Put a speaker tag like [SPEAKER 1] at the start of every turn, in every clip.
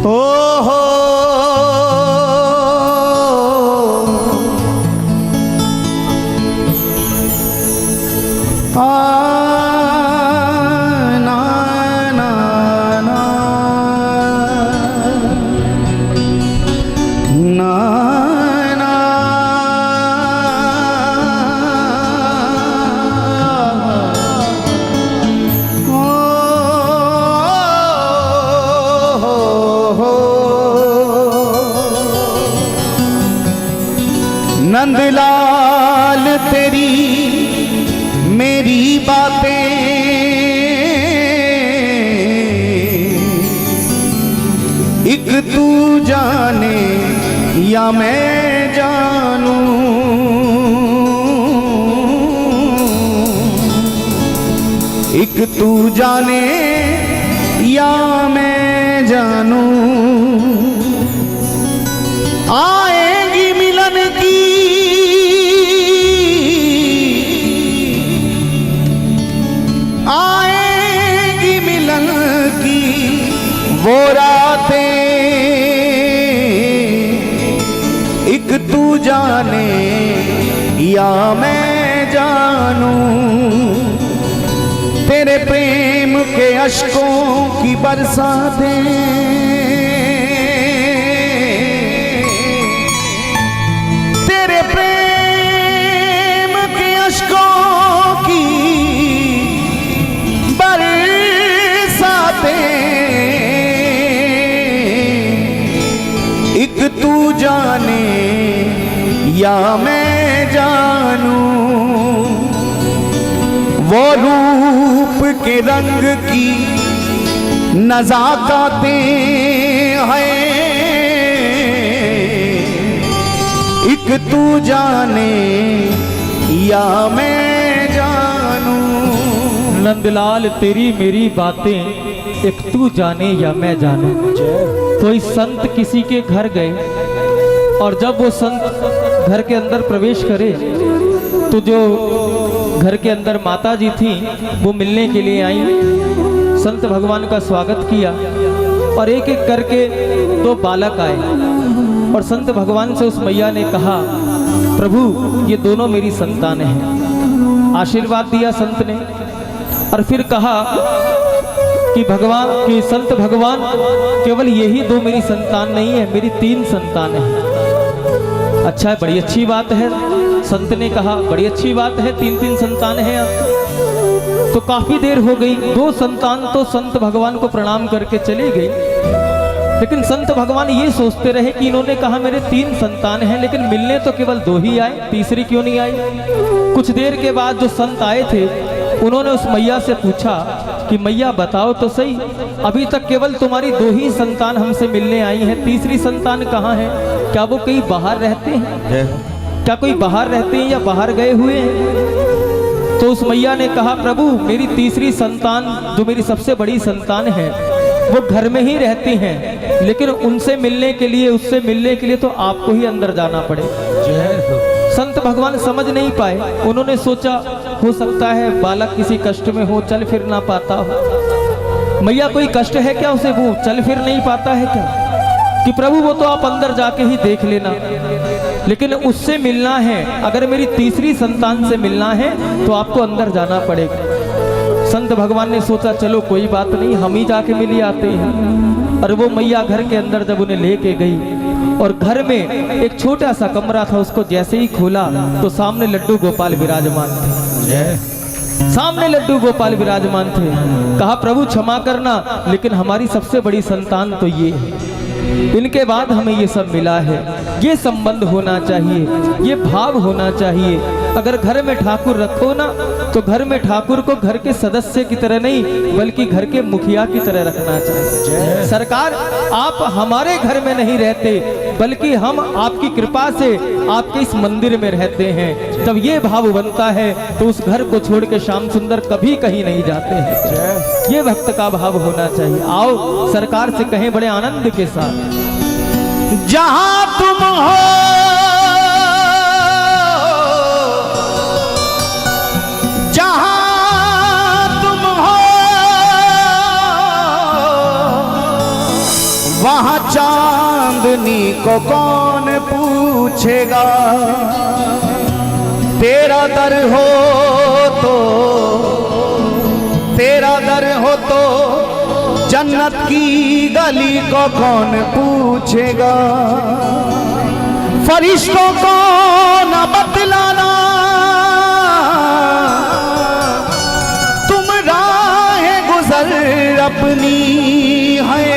[SPEAKER 1] ओ हो ना ना ना ना ना नंदलाल तेरी मेरी बातें एक तू जाने या मैं जानूं, एक तू जाने या मैं जानूं। आएगी मिलन की वो रातें एक तू जाने या मैं जानूं। तेरे प्रेम के अश्कों की बरसातें तेरे प्रेम के अश्कों की बरसातें एक तू जाने या मैं जानूं। वो रूप के रंग की नज़ाकतें हैं एक तू जाने या मैं जानूं।
[SPEAKER 2] नंदलाल तेरी मेरी बातें एक तू जाने या मैं जानूं। कोई संत किसी के घर गए और जब वो संत घर के अंदर प्रवेश करे तो जो घर के अंदर माता जी थी वो मिलने के लिए आई, संत भगवान का स्वागत किया और एक एक करके दो बालक आए और संत भगवान से उस मैया ने कहा, प्रभु ये दोनों मेरी संतान हैं। आशीर्वाद दिया संत ने और फिर कहा कि भगवान कि संत भगवान केवल यही दो मेरी संतान नहीं है, मेरी 3 संतान है। अच्छा है, बड़ी अच्छी बात है। संत ने कहा बड़ी अच्छी बात है, 3 संतान हैं। तो काफी देर हो गई, 2 संतान तो संत भगवान को प्रणाम करके चले गई, लेकिन संत भगवान ये सोचते रहे कि इन्होंने कहा मेरे 3 संतान हैं, लेकिन मिलने तो केवल 2 ही आए, तीसरी क्यों नहीं आई। कुछ देर के बाद जो संत आए थे उन्होंने उस मैया से पूछा कि मैया बताओ तो सही, अभी तक केवल तुम्हारी 2 ही संतान हमसे मिलने आई हैं, तीसरी संतान कहाँ है? क्या वो कहीं बाहर रहते हैं? क्या कोई बाहर रहते हैं या बाहर गए हुए हैं? तो उस मैया ने कहा, प्रभु मेरी तीसरी संतान जो मेरी सबसे बड़ी संतान है वो घर में ही रहती हैं, लेकिन उनसे मिलने के लिए उससे मिलने के लिए तो आपको ही अंदर जाना पड़ेगा। संत भगवान समझ नहीं पाए, उन्होंने सोचा हो सकता है बालक किसी कष्ट में हो, चल फिर ना पाता हो। मैया कोई कष्ट है क्या उसे, वो चल फिर नहीं पाता है क्या? कि प्रभु वो तो आप अंदर जाके ही देख लेना, लेकिन उससे मिलना है, अगर मेरी तीसरी संतान से मिलना है तो आपको अंदर जाना पड़ेगा। संत भगवान ने सोचा चलो कोई बात नहीं, हम ही जाके मिल आते हैं। और वो मैया घर के अंदर जब उन्हें लेके गई और घर में एक छोटा सा कमरा था, उसको जैसे ही खोला तो सामने लड्डू गोपाल विराजमान थे। सामने लड्डू गोपाल विराजमान थे। कहा प्रभु क्षमा करना, लेकिन हमारी सबसे बड़ी संतान तो ये है, इनके बाद हमें ये सब मिला है, ये संबंध होना चाहिए, ये भाव होना चाहिए। अगर घर में ठाकुर रखो ना तो घर में ठाकुर को घर के सदस्य की तरह नहीं बल्कि घर के मुखिया की तरह रखना चाहिए। सरकार आप हमारे घर में नहीं रहते बल्कि हम आपकी कृपा से आपके इस मंदिर में रहते हैं। जब ये भाव बनता है तो उस घर को छोड़ के श्याम सुंदर कभी कहीं नहीं जाते हैं। ये भक्त का भाव होना चाहिए। आओ सरकार से कहें बड़े आनंद के साथ,
[SPEAKER 1] जहां तुम हो वहाँ चांदनी को कौन पूछेगा। तेरा दर हो तो, तेरा दर हो तो जन्नत की गली को कौन पूछेगा। फरिश्तों को न बतलाना तुम राह गुजर अपनी है,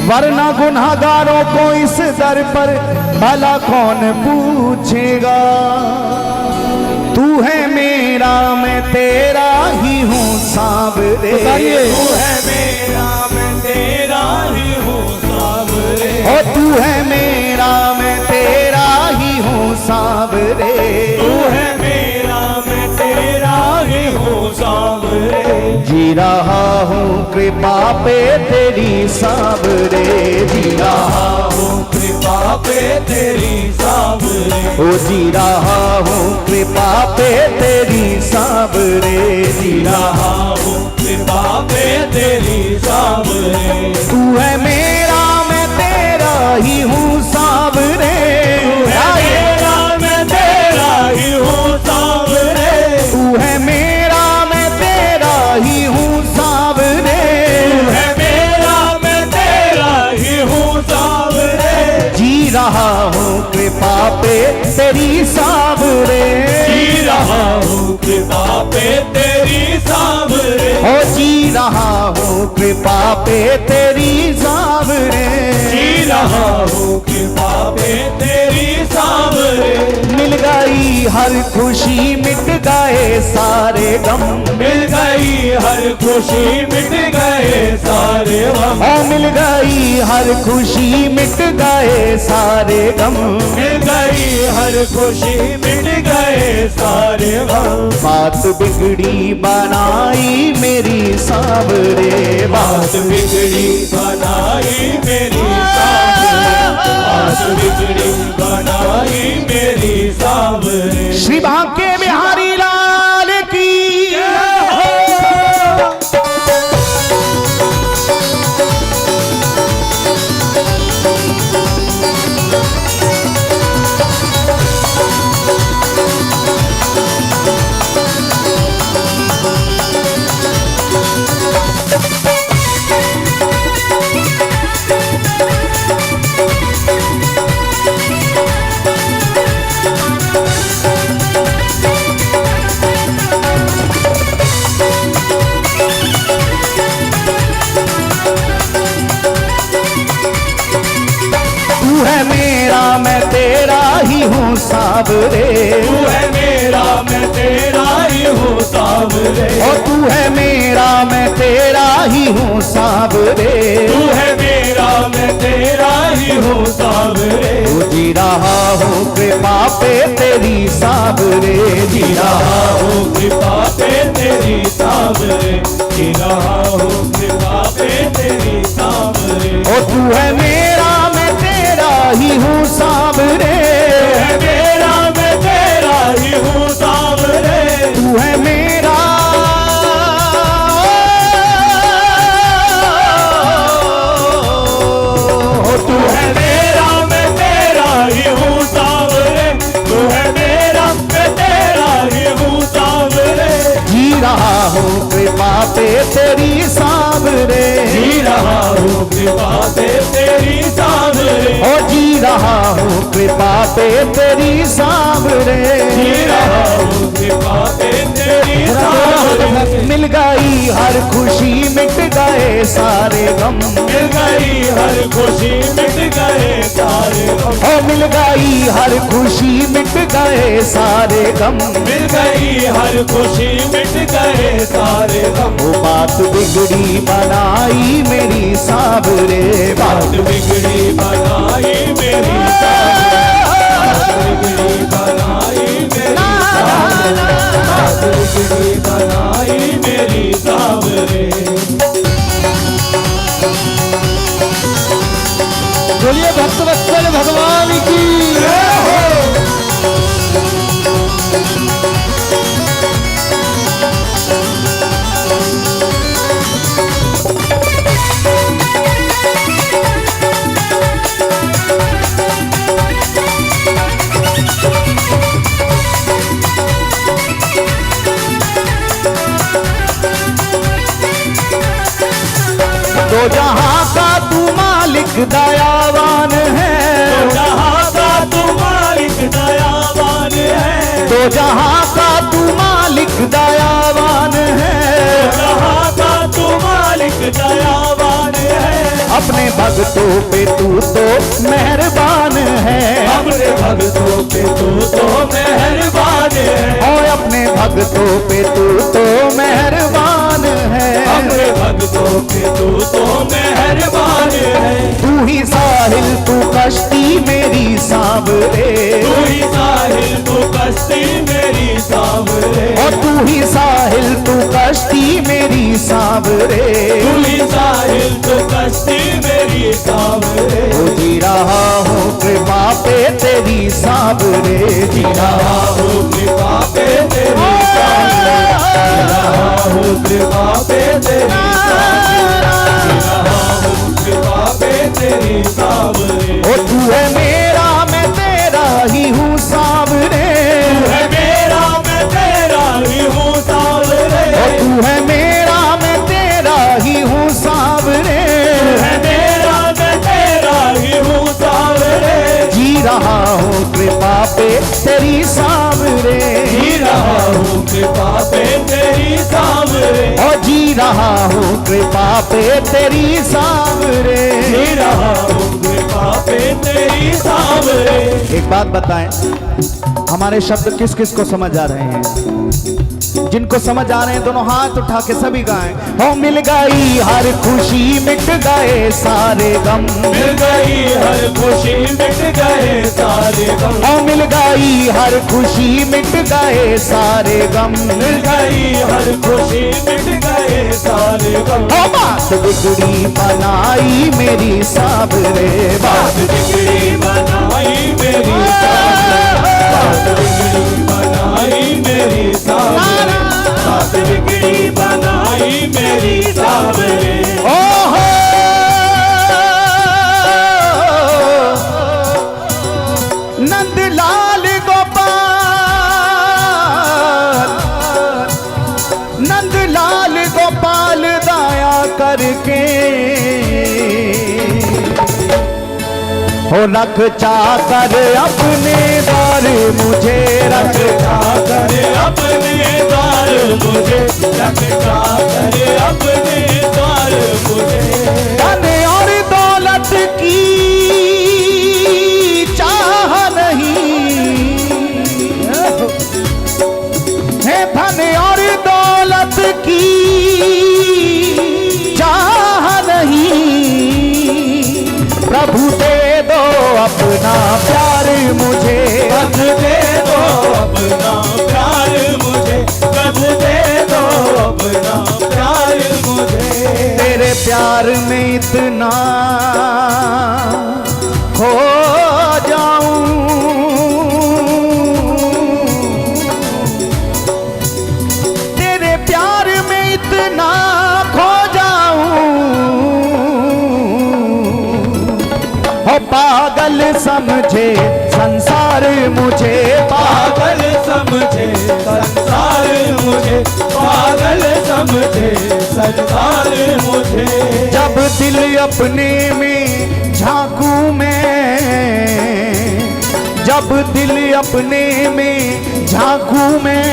[SPEAKER 1] वरना गुनाहगारों को इस दर पर भला कौन पूछेगा। तू है मेरा मैं तेरा ही हूँ सांवरे,
[SPEAKER 3] तू है मेरा मैं तेरा ही हूँ सांवरे,
[SPEAKER 1] ओ तू है मेरा मैं तेरा ही हूँ सांवरे,
[SPEAKER 3] तू है मेरा मैं तेरा ही हूँ सांवरे।
[SPEAKER 1] जी रहा हूँ कृपा पे तेरी सांवरे, जी रहा
[SPEAKER 3] हूँ कृपा पे तेरी सांवरे,
[SPEAKER 1] ओ जी रहा हूँ कृपा पे तेरी सांवरे, जी
[SPEAKER 3] रहा हूँ कृपा पे तेरी सांवरे।
[SPEAKER 1] तू है मेरा मैं तेरा ही हूँ सांवरे,
[SPEAKER 3] मेरा मैं तेरा ही हूँ सांवरे,
[SPEAKER 1] तू है मेरा मैं तेरा ही हूँ सांवरे,
[SPEAKER 3] है मेरा मैं तेरा ही हूँ सांवरे।
[SPEAKER 1] जी रहा हूँ कृपा पे तेरी सांवरे,
[SPEAKER 3] जी रहा हूँ कृपा पे तेरी सांवरे,
[SPEAKER 1] ओ जी रहा हूँ कृपा पे तेरी सांवरे,
[SPEAKER 3] जी रहा हूँ कृपा पे तेरी सांवरे।
[SPEAKER 1] मिल गई हर खुशी मिट गए सारे गम,
[SPEAKER 3] मिल गई हर खुशी मिट गए सारे गम,
[SPEAKER 1] ओ मिल गई हर खुशी मिट गए सारे गम,
[SPEAKER 3] मिल गई हर खुशी मिट गए सारे गम।
[SPEAKER 1] बात बिगड़ी बनाई मेरी सांवरे,
[SPEAKER 3] बात बिगड़ी बनाई मेरी सांवरे, बात बिगड़ी बनाई मेरी सांवरे।
[SPEAKER 1] श्री भाग्य बिहारी लाल की मैं तेरा ही हूँ सांवरे,
[SPEAKER 3] तू है मेरा मैं तेरा ही हूँ सांवरे,
[SPEAKER 1] ओ तू है मेरा मैं तेरा ही हूँ सांवरे,
[SPEAKER 3] तू है मेरा मैं तेरा ही हूँ सांवरे।
[SPEAKER 1] जी रहा हूँ कृपा पे तेरी सांवरे, जी रहा
[SPEAKER 3] हूँ कृपा पे तेरी सांवरे, जी रहा हूँ कृपा पे तेरी सांवरे।
[SPEAKER 1] ओ तू है मेरा मैं तेरा ही हूँ सांवरे,
[SPEAKER 3] है मेरा मैं तेरा ही हूँ सांवरे,
[SPEAKER 1] तू है मेरा
[SPEAKER 3] तू है मेरा मैं तेरा ही हूँ सांवरे, तू है मेरा मैं तेरा ही हूँ सांवरे।
[SPEAKER 1] जी रहा हूँ कृपा पे तेरी सांवरे,
[SPEAKER 3] जी रहा हूँ कृपा पे तेरी सांवरे,
[SPEAKER 1] ओ जी रहा हूँ कृपा पे तेरी सांवरे,
[SPEAKER 3] जी रहा हूँ कृपा पे तेरी सांवरे।
[SPEAKER 1] मिल गई हर खुशी मिट गए सारे गम,
[SPEAKER 3] मिल गई हर खुशी मिट गए सारे गम,
[SPEAKER 1] ओ मिल गई हर खुशी मिट गए सारे गम,
[SPEAKER 3] मिल गई हर खुशी मिट गए सारे गम।
[SPEAKER 1] वो बात बिगड़ी बनाई मेरी सांवरे,
[SPEAKER 3] बात बिगड़ी बनाई मेरी सांवरे, बात बिगड़ी बनाई मेरी सांवरे, बात बिगड़ी बनाई मेरी सांवरे।
[SPEAKER 2] बोलिए भक्तवत्सल भगवान की
[SPEAKER 3] जय हो।
[SPEAKER 1] जहां का तू मालिक दयावान है,
[SPEAKER 3] जहां का तू मालिक दयावान है,
[SPEAKER 1] तो जहां का तू मालिक दयावान है,
[SPEAKER 3] जहां का तू मालिक दयावान है।
[SPEAKER 1] अपने भक्तों पे तू तो मेहरबान है,
[SPEAKER 3] अपने भक्तों पे तू तो मेहरबान है,
[SPEAKER 1] और अपने भक्तों पे तू तो मेहरबान है,
[SPEAKER 3] अपने भक्तों पे तू तो मेहरबान है।
[SPEAKER 1] तू ही साहिल तू कश्ती मेरी सांवरे,
[SPEAKER 3] तू ही साहिल तू कश्ती मेरी सांवरे,
[SPEAKER 1] और तू ही साहिल तू कश्ती मेरी सांवरे,
[SPEAKER 3] तू ही साहिल तू कश्ती मेरी सांवरे।
[SPEAKER 1] ओ जी रहा हूँ कृपा पे तेरी सांवरे, जी रहा
[SPEAKER 3] हूँ कृपा पे तेरी सांवरे, रहा हूँ कृपा पे तेरी सांवरे, रहा हूँ कृपा पे तेरी सांवरे।
[SPEAKER 1] ओ तू है मेरा मैं तेरा ही हूँ सांवरे,
[SPEAKER 3] तू है मेरा मैं तेरा ही हूँ सांवरे,
[SPEAKER 1] ओ तू है मेरा मैं तेरा ही हूँ सांवरे,
[SPEAKER 3] है मेरा मैं तेरा ही हूँ सांवरे।
[SPEAKER 1] जी रहा हूँ कृपा पे तेरी सांवरे,
[SPEAKER 3] जी रहा हूँ कृपा पे तेरी सांवरे,
[SPEAKER 1] ओ जी रहा हूँ कृपा पे तेरी सांवरे।
[SPEAKER 3] जी रहा हूँ कृपा पे तेरी सांवरे।
[SPEAKER 1] एक बात बताएं, हमारे शब्द किस किस को समझ आ रहे हैं? जिनको समझ आ रहे हैं दोनों हाथ उठा के सभी गाएं। हो मिल गई हर खुशी मिट गए सारे गम,
[SPEAKER 3] मिल गई हर खुशी मिट गए सारे गम,
[SPEAKER 1] हो मिल गई हर खुशी मिट गए सारे गम,
[SPEAKER 3] मिल गई हर खुशी मिट गए सारे गम।
[SPEAKER 1] हो बात बिगड़ी बनाई मेरी सांवरे,
[SPEAKER 3] बात बिगड़ी बनाई मेरी सांवरे, बात बिगड़ी बनाई मेरी सांवरे, बात बिगड़ी बनाई मेरी सांवरे।
[SPEAKER 1] ओहो नंदलाल गोपाल, नंदलाल गोपाल दया करके हो रख चाकर अपने द्वार मुझे, रख
[SPEAKER 3] कर अपने द्वार मुझे, रख कर अपने द्वार मुझे।
[SPEAKER 1] धन और दौलत की चाह नहीं है, धन और दौलत की चाह नहीं, प्रभु दे दो अपना प्यार मुझे,
[SPEAKER 3] बस दे दो अपना प्यार मुझे, बस दे दो अपना प्यार मुझे।
[SPEAKER 1] तेरे प्यार में इतना खो जाऊं, तेरे प्यार में इतना खो जाऊं, हो पागल समझे संसार मुझे,
[SPEAKER 3] पागल समझे संसार मुझे, पागल समझे संसार मुझे।
[SPEAKER 1] जब दिल अपने में झांकू मैं, जब दिल अपने में झांकू मैं,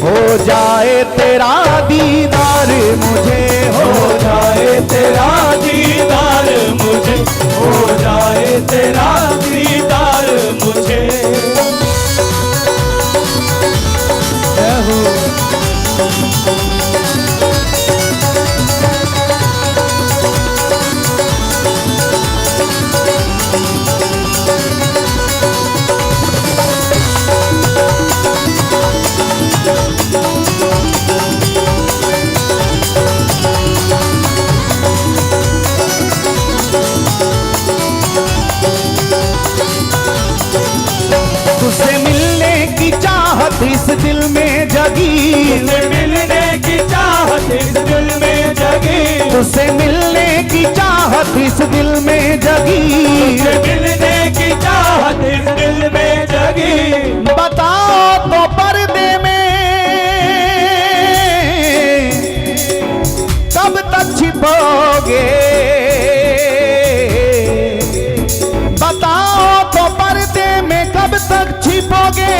[SPEAKER 1] हो जाए तेरा दीदार मुझे,
[SPEAKER 3] हो जाए तेरा दीदार मुझे, हो जाए तेरा दीदार मुझे। जय हो।
[SPEAKER 1] तुझसे मिलने की चाहत इस दिल में जगी,
[SPEAKER 3] तुझसे मिलने की चाहत इस दिल में जगी,
[SPEAKER 1] तुझसे मिलने की चाहत इस दिल में जगी,
[SPEAKER 3] तुझसे मिलने की चाहत इस दिल में जगी।
[SPEAKER 1] बताओ तो पर्दे में कब तक छिप छिपोगे, बताओ तो पर्दे में कब तक छिपोगे,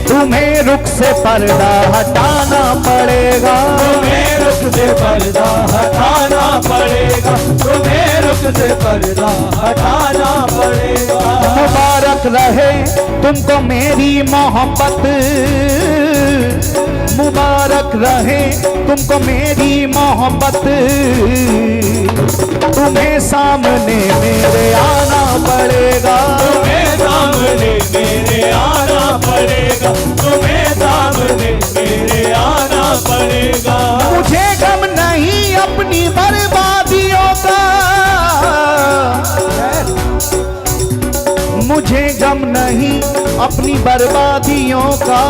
[SPEAKER 1] तुम्हें रुख से पर्दा हटाना पड़ेगा,
[SPEAKER 3] तुम्हें रुख से पर्दा हटाना पड़ेगा, तुम्हें रुख से पर्दा हटाना पड़ेगा।
[SPEAKER 1] मुबारक रहे तुमको मेरी मोहब्बत, मुबारक रहे तुमको मेरी मोहब्बत, तुम्हें सामने मेरे आना पड़ेगा,
[SPEAKER 3] तुम्हें सामने मेरे आना पड़ेगा, तुम्हें सामने मेरे आना पड़ेगा।
[SPEAKER 1] मुझे गम नहीं अपनी बर्बादियों का, मुझे गम नहीं अपनी बर्बादियों का,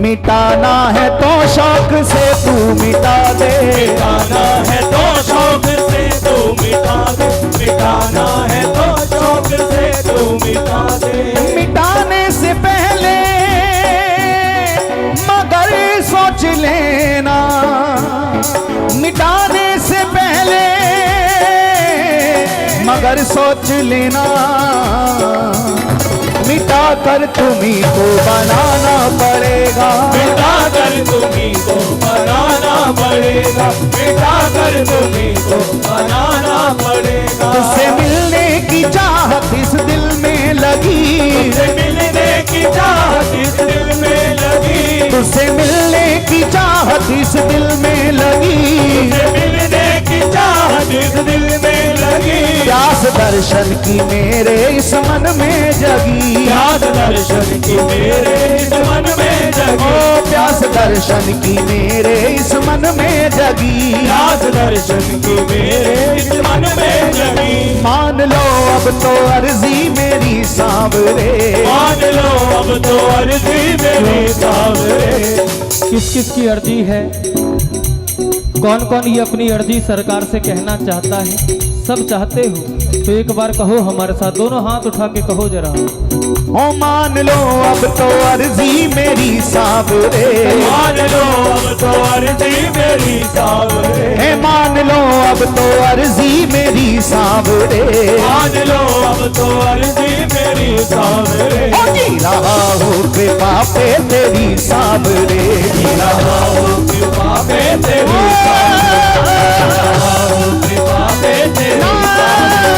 [SPEAKER 1] मिटाना है तो शौक से तू मिटा दे,
[SPEAKER 3] मिटाना है तो शौक से तू मिटा दे, मिटाना है तो शौक से तू मिटा दे।
[SPEAKER 1] मिटाने से पहले मगर सोच लेना, मिटाने से पहले मगर सोच लेना, मिटा कर तुम्ही को बनाना पड़ेगा,
[SPEAKER 3] मिटा कर तुम्ही को बनाना पड़ेगा, मिटा कर तुम्ही को बनाना पड़ेगा।
[SPEAKER 1] तुझसे मिलने की चाहत इस दिल में लगी,
[SPEAKER 3] तुझसे मिलने की चाहत इस दिल में लगी,
[SPEAKER 1] तुझसे मिलने की चाहत इस दिल में लगी,
[SPEAKER 3] तुझसे मिलने की चाहत इस दिल में लगी।
[SPEAKER 1] प्यास दर्शन की मेरे इस मन में जगी,
[SPEAKER 3] प्यास दर्शन की मेरे इस मन में जगी,
[SPEAKER 1] ओ प्यास दर्शन की मेरे इस मन में जगी,
[SPEAKER 3] प्यास दर्शन की मेरे इस मन में जगी।
[SPEAKER 1] मान लो अब तो अर्जी मेरी सांवरे,
[SPEAKER 3] मान लो अब तो अर्जी मेरी सांवरे।
[SPEAKER 2] किस किस की अर्जी है, कौन कौन ये अपनी अर्जी सरकार से कहना चाहता है? सब चाहते हो तो एक बार कहो हमारे साथ, दोनों हाथ उठा के कहो जरा।
[SPEAKER 1] ओ मान लो अब तो अर्जी मेरी सांवरे,
[SPEAKER 3] मान लो अब तो अर्जी मेरी सांवरे,
[SPEAKER 1] हे मान लो अब तो अर्जी मेरी सांवरे,
[SPEAKER 3] मान लो अब तो अर्जी मेरी सांवरे।
[SPEAKER 1] ओ जी रहा हूँ कृपा पे तेरी सांवरे,
[SPEAKER 3] जी रहा हूँ कृपा पे तेरी सांवरे, रहा हूँ कृपा पे तेरी सांवरे,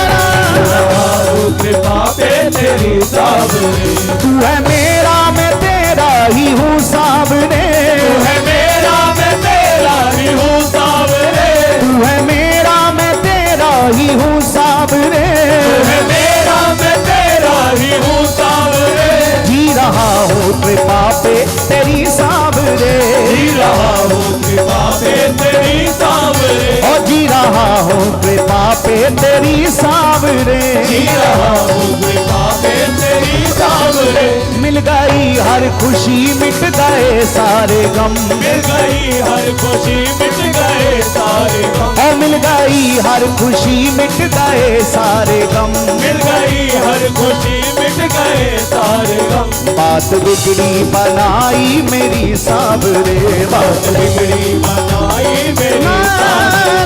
[SPEAKER 3] रहा हूँ कृपा पे तेरी सांवरे।
[SPEAKER 1] तू है मेरा मैं तेरा ही हूँ सांवरे,
[SPEAKER 3] तू है मेरा मैं तेरा ही हूँ सांवरे,
[SPEAKER 1] तू है मेरा मैं तेरा ही हूँ सांवरे,
[SPEAKER 3] तू है मेरा मैं तेरा ही हूँ सांवरे।
[SPEAKER 1] जी रहा हूँ कृपा पे तेरी सांवरे,
[SPEAKER 3] जी रहा हूँ कृपा पे तेरी सांवरे,
[SPEAKER 1] ओ जी रहा हूँ कृपा पे तेरी सांवरे,
[SPEAKER 3] जी रहा हूँ कृपा पे तेरी सांवरे।
[SPEAKER 1] मिल गई हर खुशी मिट गए सारे गम,
[SPEAKER 3] मिल गई हर खुशी मिट गए सारे गम,
[SPEAKER 1] ओ मिल गई हर खुशी मिट गए सारे गम,
[SPEAKER 3] मिल गई हर खुशी मिट गए सारे गम।
[SPEAKER 1] बात बिगड़ी बनाई मेरी सांवरे,
[SPEAKER 3] बात बिगड़ी बनाई मेरी सांवरे,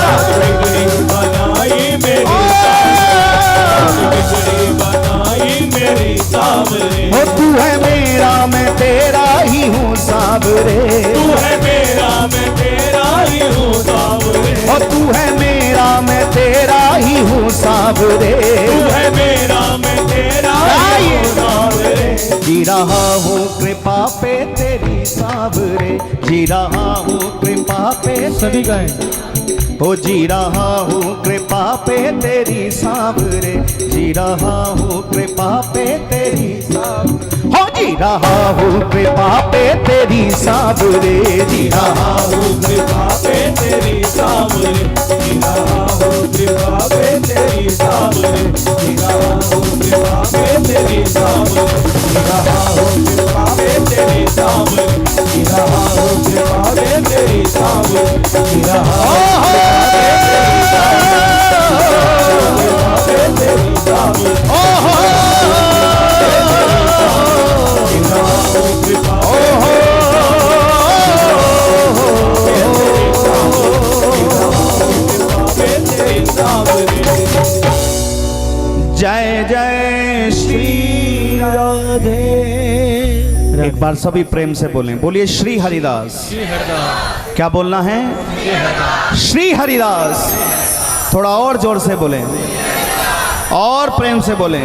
[SPEAKER 3] बात बिगड़ी बनाई मेरी सांवरे, बात बिगड़ी बनाई मेरी सांवरे।
[SPEAKER 1] ओ तू है मेरा मैं तेरा ही हूँ सांवरे,
[SPEAKER 3] तू है मेरा मैं तेरा ही हूँ सांवरे,
[SPEAKER 1] ओ तू है मेरा मैं तेरा ही हूँ सांवरे,
[SPEAKER 3] तू है मेरा मैं तेरा ही हूँ सांवरे।
[SPEAKER 1] जी रहा हूँ कृपा पे तेरी सांवरे, जी रहा हूँ कृपा पे
[SPEAKER 2] सभी गाएं।
[SPEAKER 1] ओ जी रहा हूँ कृपा पे तेरी सांवरे, जी रहा हूँ कृपा पे तेरी सांवरे, हो जी रहा हूँ कृपा पे तेरी सांवरे, जी रहा
[SPEAKER 3] हूँ कृपा पे तेरी सांवरे, जी रहा हूँ कृपा पे तेरी सांवरे, जी रहा हूँ कृपा पे तेरी सांवरे, जी रहा हूँ कृपा पे तेरी सांवरे, जी रहा हूँ कृपा पे तेरी सांवरे, जी रहा हूँ
[SPEAKER 1] एक बार सभी प्रेम से बोलें, बोलिए श्री हरिदास। क्या बोलना है? श्री हरिदास। थोड़ा और जोर से बोलें और प्रेम से बोलें।